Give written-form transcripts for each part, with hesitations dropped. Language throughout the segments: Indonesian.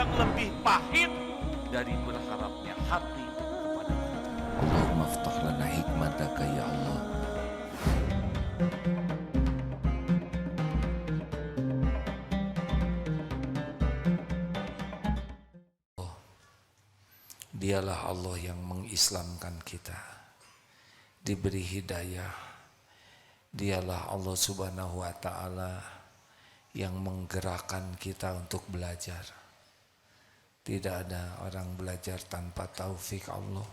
yang lebih pahit dari berharapnya hati kepada manusia. Allahumma aftah lana hikmataka ya Allah. Dialah Allah yang mengislamkan kita, diberi hidayah. Dialah Allah subhanahu wa ta'ala yang menggerakkan kita untuk belajar. Tidak ada orang belajar tanpa taufik Allah.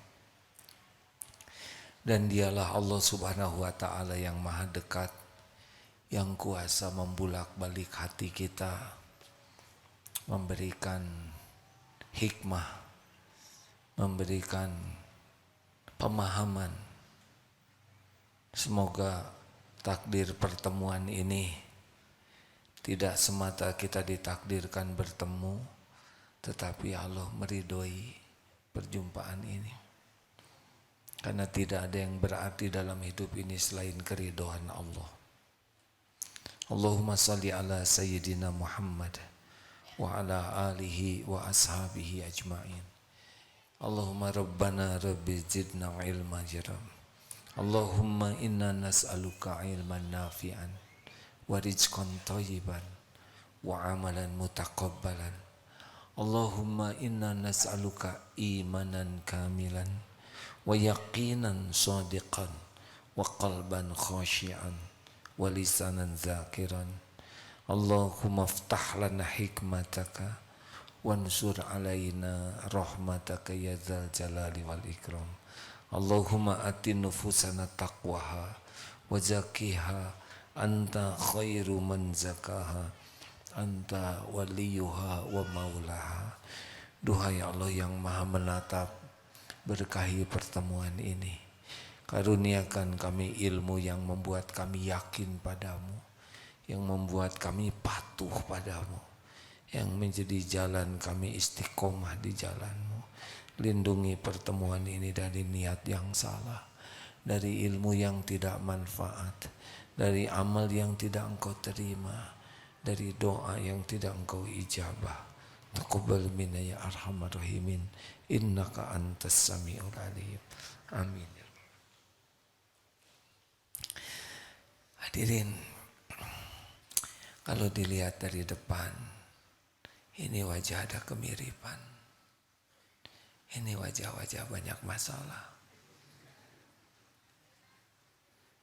Dan dialah Allah subhanahu wa ta'ala yang maha dekat, yang kuasa membulak-balik hati kita, memberikan hikmah, memberikan pemahaman. Semoga takdir pertemuan ini tidak semata kita ditakdirkan bertemu, tetapi Allah meridhoi perjumpaan ini. Karena tidak ada yang berarti dalam hidup ini selain keridhaan Allah. Allahumma salli ala Sayyidina Muhammad wa ala alihi wa ashabihi ajma'in. Allahumma rabbana rabbi zidna ilma jaram. Allahumma inna nas'aluka ilman nafi'an wa rizqan thayyiban wa amalan mutaqabbalan. Allahumma inna nas'aluka imanan kamilan wa yaqinan shadiqan wa qalban khashi'an wa lisanan zakiran. Allahumma aftah lana hikmataka wansur alaina rahmataka ya dzal jalali wal ikram. Allahumma ati nufusana taqwaha wa zakkiha anta khairu man zakaha anta waliyuha wa maulaha. Duhai Allah yang maha menatap, berkahi pertemuan ini. Karuniakan kami ilmu yang membuat kami yakin padamu, yang membuat kami patuh padamu, yang menjadi jalan kami istiqomah di jalanmu. Lindungi pertemuan ini dari niat yang salah, dari ilmu yang tidak manfaat, dari amal yang tidak engkau terima, dari doa yang tidak engkau ijabah. Taqabbal minna ya arhamar rahimin, innaka antas samiul alim. Amin. Hadirin, kalau dilihat dari depan, ini wajah ada kemiripan. Ini wajah-wajah banyak masalah.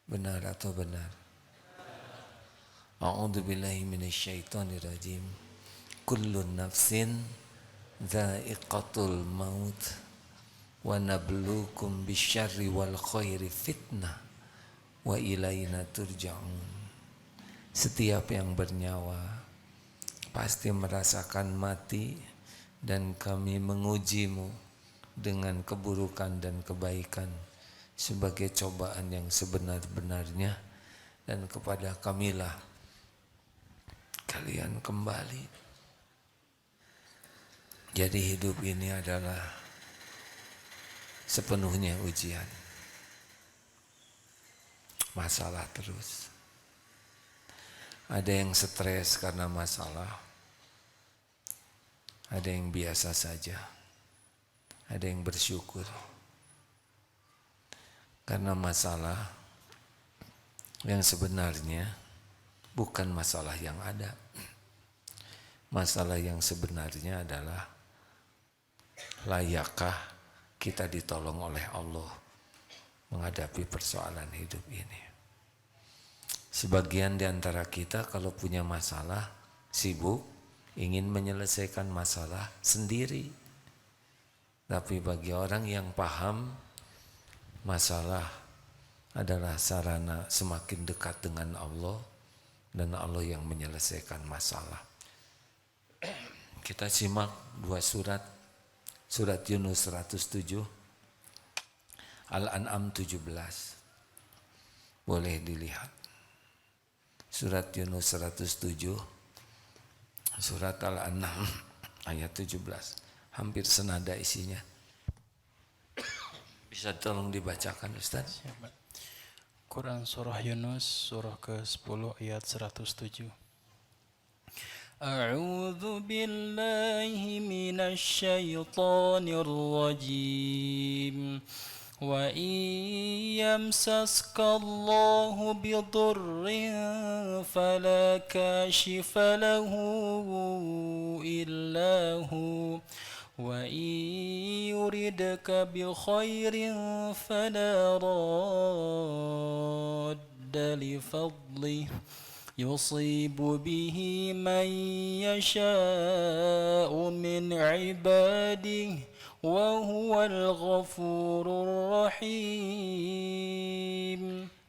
Benar atau benar? A'udzubillahi minasyaitonirrajim. Kullu nafsin dha'iqatul maut wa nabluukum bisyarri wal khairi fitnah wa ilaina turja'un. Setiap yang bernyawa pasti merasakan mati, dan kami mengujimu dengan keburukan dan kebaikan sebagai cobaan yang sebenar-benarnya, dan kepada kamilah kalian kembali. Jadi hidup ini adalah sepenuhnya ujian, masalah terus. Ada yang stres karena masalah, ada yang biasa saja, ada yang bersyukur karena masalah yang sebenarnya bukan masalah yang ada. Masalah yang sebenarnya adalah layakkah kita ditolong oleh Allah menghadapi persoalan hidup ini. Sebagian di antara kita kalau punya masalah sibuk ingin menyelesaikan masalah sendiri. Tapi bagi orang yang paham, masalah adalah sarana semakin dekat dengan Allah, dan Allah yang menyelesaikan masalah. Kita simak dua surat. Surat Yunus 107, Al-An'am 17. Boleh dilihat. Surat Yunus 107, surat Al-An'am ayat 17. Hampir senada isinya. Bisa tolong dibacakan Ustaz? Quran Surah Yunus, surah ke-10 ayat 107. أعوذ بالله من الشيطان الرجيم وإن يمسسك الله بضر فلا كاشف له إلا هو وإن يردك بخير فلا راد لفضله يصيب به من يشاء من عباده وهو الغفور الرحيم.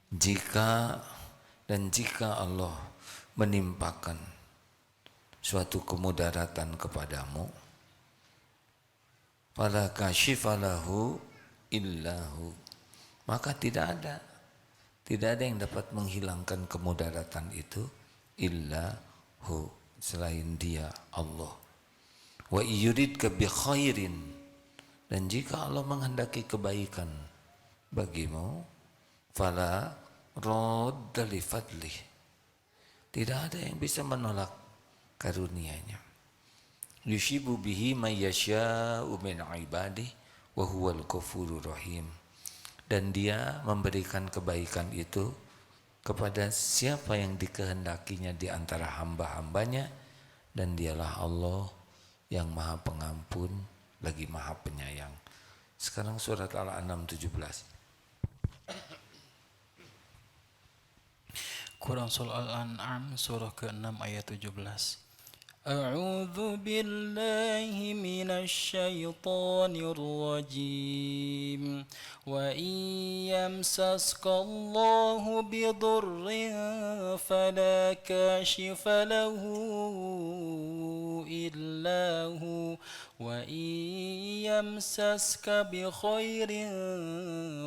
Jika Allah menimpakan suatu kemudaratan kepadamu, fala kashifalahu illahu, maka tidak ada yang dapat menghilangkan kemudaratan itu illahu, selain Dia, Allah. Wa yuridka bi khairin, dan jika Allah menghendaki kebaikan bagimu, fala radda li fadlih, tidak ada yang bisa menolak karunia-Nya. Yushibu bihi may yasha'u min ibadihi wa huwal ghafurur rahim, dan Dia memberikan kebaikan itu kepada siapa yang dikehendakinya di antara hamba-hambanya, dan Dialah Allah yang Maha Pengampun lagi Maha Penyayang. Sekarang surat Al-An'am 17. Quran Surah Al-An'am surah ke-6 ayat 17. أعوذ بالله من الشيطان الرجيم وإن يمسسك الله بضر فلا كاشف له إلا هو وإن يمسسك بخير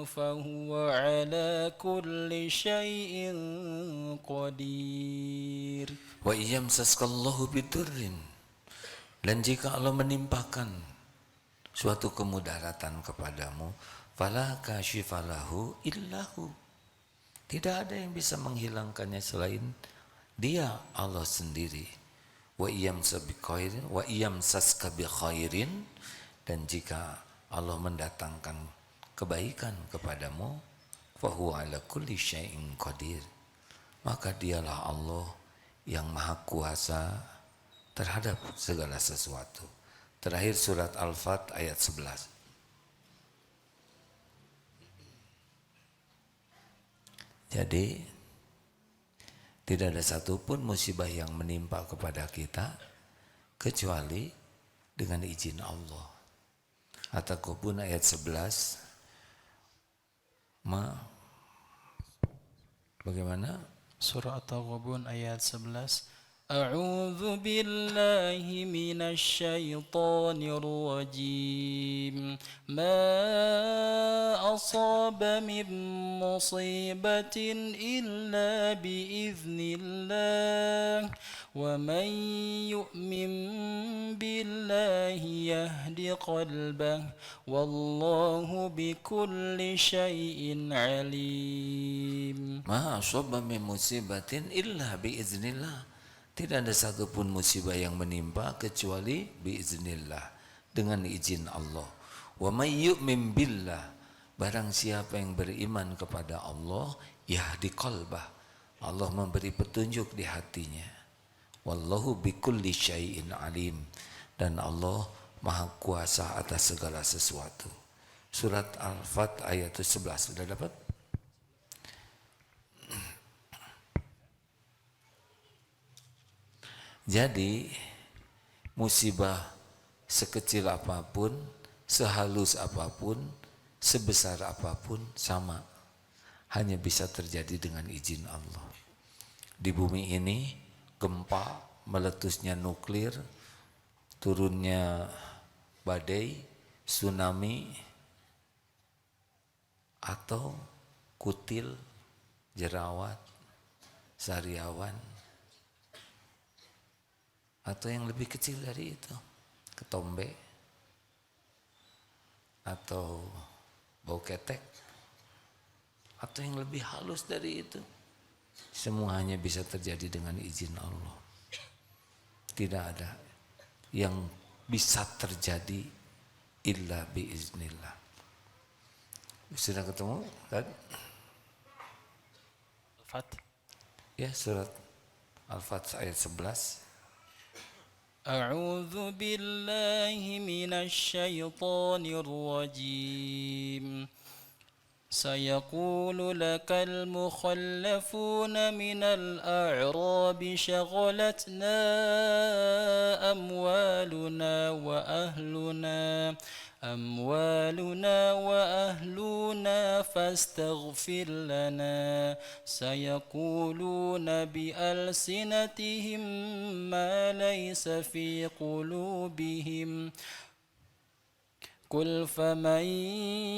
فهو على كل شيء قدير. Wa iyamsaskallahu bidurrin, dan jika Allah menimpakan suatu kemudaratan kepadamu, fala kashifalahu illahu, tidak ada yang bisa menghilangkannya selain Dia, Allah sendiri. Wa iyamsaska bi khairin, dan jika Allah mendatangkan kebaikan kepadamu, fahuwa ala kulli syai'in qadir, maka Dialah Allah yang Maha Kuasa terhadap segala sesuatu. Terakhir surat Al-Fat ayat 11. Jadi tidak ada satupun musibah yang menimpa kepada kita kecuali dengan izin Allah. At-Taghabun ayat 11. Bagaimana? Surah At-Taghabun ayat 11. A'udzu billahi minasy syaithanir rajim. Ma asaba min musibatin illa biiznillah. Wa man yu'min billahi yahdi qalbah. Wallahu bikulli syai'in alim. Ma asaba min musibatin illa biiznillah. Tidak ada satupun musibah yang menimpa kecuali biiznillah, dengan izin Allah. Wa may yu'min billah, barang siapa yang beriman kepada Allah, yahdi qalbah, Allah memberi petunjuk di hatinya. Wallahu bikulli syai'in alim, dan Allah Maha Kuasa atas segala sesuatu. Surat Al-Fat ayat 11, sudah dapat? Jadi musibah sekecil apapun, sehalus apapun, sebesar apapun sama, hanya bisa terjadi dengan izin Allah. Di bumi ini gempa, meletusnya nuklir, turunnya badai, tsunami, atau kutil, jerawat, sariawan, atau yang lebih kecil dari itu, ketombe, atau bau ketek, atau yang lebih halus dari itu, semuanya bisa terjadi dengan izin Allah. tidak ada yang bisa terjadi illa biiznillah. Sudah ketemu kan? Al-Fat. Ya, surat Al-Fat ayat 11. أعوذ بالله من الشيطان الرجيم سيقول لك المخلفون من الأعراب شغلتنا أموالنا وأهلنا فاستغفر لنا سيقولون بألسنتهم ما ليس في قلوبهم قل فمن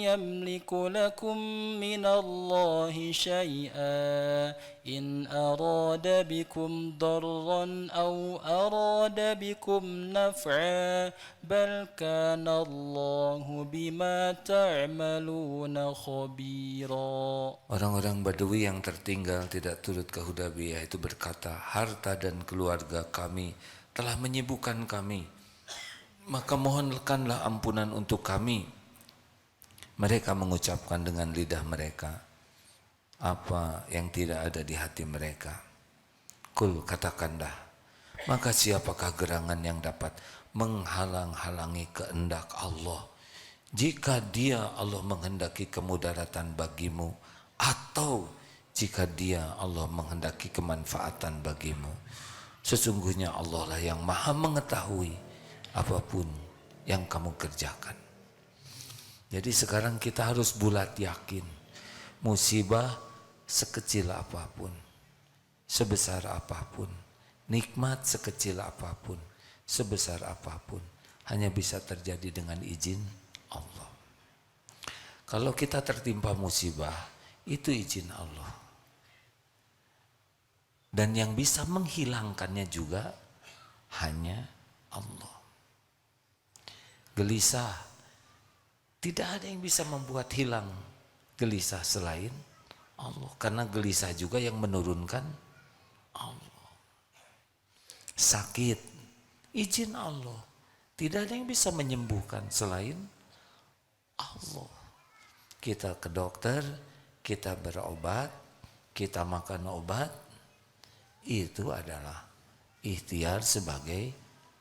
يملك لكم من الله شيئا إن أراد بكم ضرا أو أراد بكم نفعا بل كان الله بما تعملون خبيرا. Orang-orang Badui yang tertinggal tidak turut ke Hudaybiyah itu berkata, harta dan keluarga kami telah menyibukkan kami, maka mohonkanlah ampunan untuk kami. Mereka mengucapkan dengan lidah mereka apa yang tidak ada di hati mereka. Kul, katakanlah, maka siapakah gerangan yang dapat menghalang-halangi kehendak Allah jika dia Allah menghendaki kemudaratan bagimu, atau jika dia Allah menghendaki kemanfaatan bagimu. Sesungguhnya Allah lah yang maha mengetahui apapun yang kamu kerjakan. Jadi sekarang kita harus bulat yakin, musibah sekecil apapun, sebesar apapun, nikmat sekecil apapun, sebesar apapun, hanya bisa terjadi dengan izin Allah. Kalau kita tertimpa musibah, itu izin Allah. Dan yang bisa menghilangkannya juga hanya Allah. Gelisah, tidak ada yang bisa membuat hilang gelisah selain Allah, karena gelisah juga yang menurunkan Allah. Sakit, izin Allah, tidak ada yang bisa menyembuhkan selain Allah. Kita ke dokter, kita berobat, kita makan obat, itu adalah ikhtiar sebagai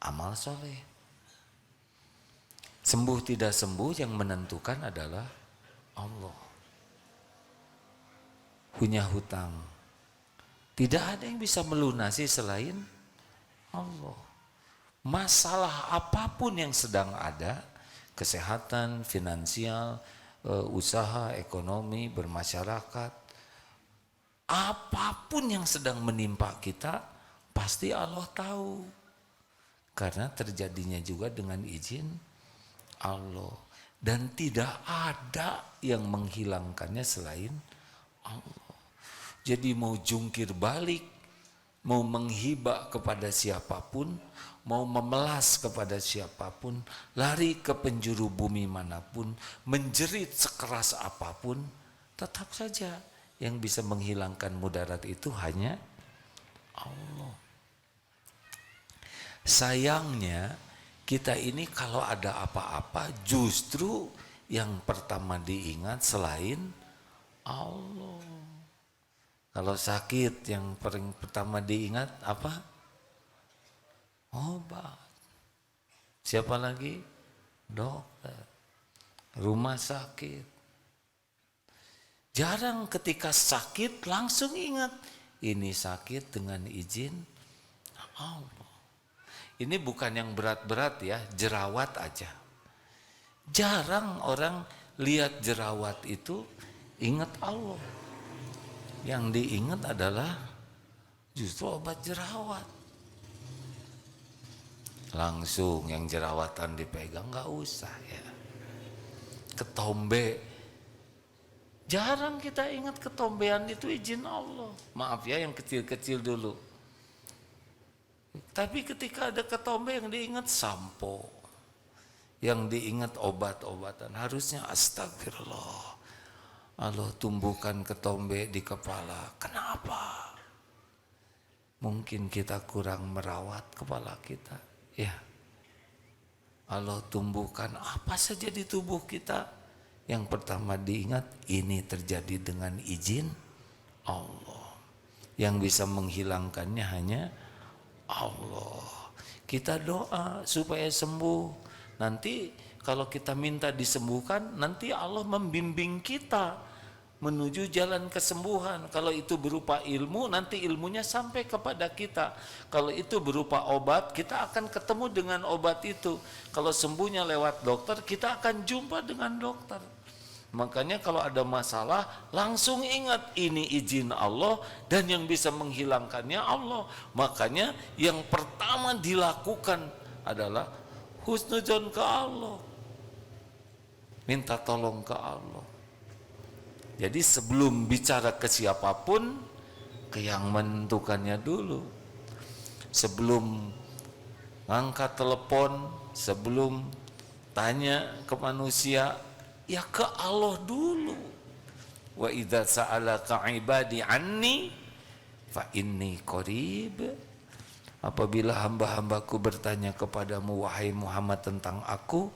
amal soleh. Sembuh tidak sembuh yang menentukan adalah Allah. Punya hutang, tidak ada yang bisa melunasi selain Allah. Masalah apapun yang sedang ada, kesehatan, finansial, usaha, ekonomi, bermasyarakat, apapun yang sedang menimpa kita, pasti Allah tahu. Karena terjadinya juga dengan izin Allah, dan tidak ada yang menghilangkannya selain Allah. Jadi mau jungkir balik, mau menghibah kepada siapapun, mau memelas kepada siapapun, lari ke penjuru bumi manapun, menjerit sekeras apapun, tetap saja yang bisa menghilangkan mudarat itu hanya Allah. Sayangnya kita ini kalau ada apa-apa justru yang pertama diingat selain Allah. Kalau sakit yang paling pertama diingat apa? Obat. Siapa lagi? Dokter. Rumah sakit. Jarang ketika sakit langsung ingat ini sakit dengan izin Allah. Ini bukan yang berat-berat ya, jerawat aja. Jarang orang lihat jerawat itu ingat Allah. Yang diingat adalah justru obat jerawat. Langsung yang jerawatan dipegang, gak usah ya. Ketombe, jarang kita ingat ketombean itu izin Allah. Maaf ya yang kecil-kecil dulu. Tapi ketika ada ketombe yang diingat sampo, yang diingat obat-obatan, harusnya astagfirullah. Allah, Allah tumbuhkan ketombe di kepala. Kenapa? Mungkin kita kurang merawat kepala kita. Ya, Allah tumbuhkan apa saja di tubuh kita. Yang pertama diingat, ini terjadi dengan izin Allah. Yang bisa menghilangkannya hanya Allah. Kita doa supaya sembuh. Nanti kalau kita minta disembuhkan, nanti Allah membimbing kita menuju jalan kesembuhan. Kalau itu berupa ilmu, nanti ilmunya sampai kepada kita. Kalau itu berupa obat, kita akan ketemu dengan obat itu. Kalau sembuhnya lewat dokter, kita akan jumpa dengan dokter. Makanya kalau ada masalah, langsung ingat ini izin Allah dan yang bisa menghilangkannya Allah. Makanya yang pertama dilakukan adalah husnuzon ke Allah. Minta tolong ke Allah. Jadi sebelum bicara ke siapapun, ke yang menentukannya dulu. Sebelum ngangkat telepon, sebelum tanya ke manusia, ya ke Allah dulu. Wa idza sa'alaka ibadi anni fa inni qarib. Apabila hamba-hambaku bertanya kepadamu wahai Muhammad tentang aku,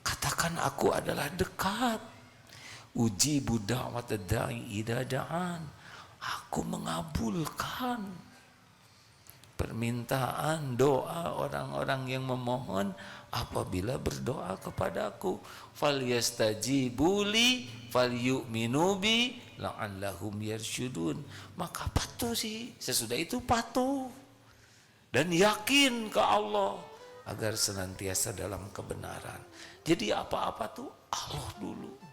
katakan aku adalah dekat. Ujibu da'wat da'i idza da'an. Aku mengabulkan permintaan doa orang-orang yang memohon apabila berdoa kepadaku. Falyastajibuli falyu'minu bi la'allahum yarsyudun. Maka patuh sih, sesudah itu patuh dan yakin ke Allah agar senantiasa dalam kebenaran. Jadi apa-apa tuh Allah dulu.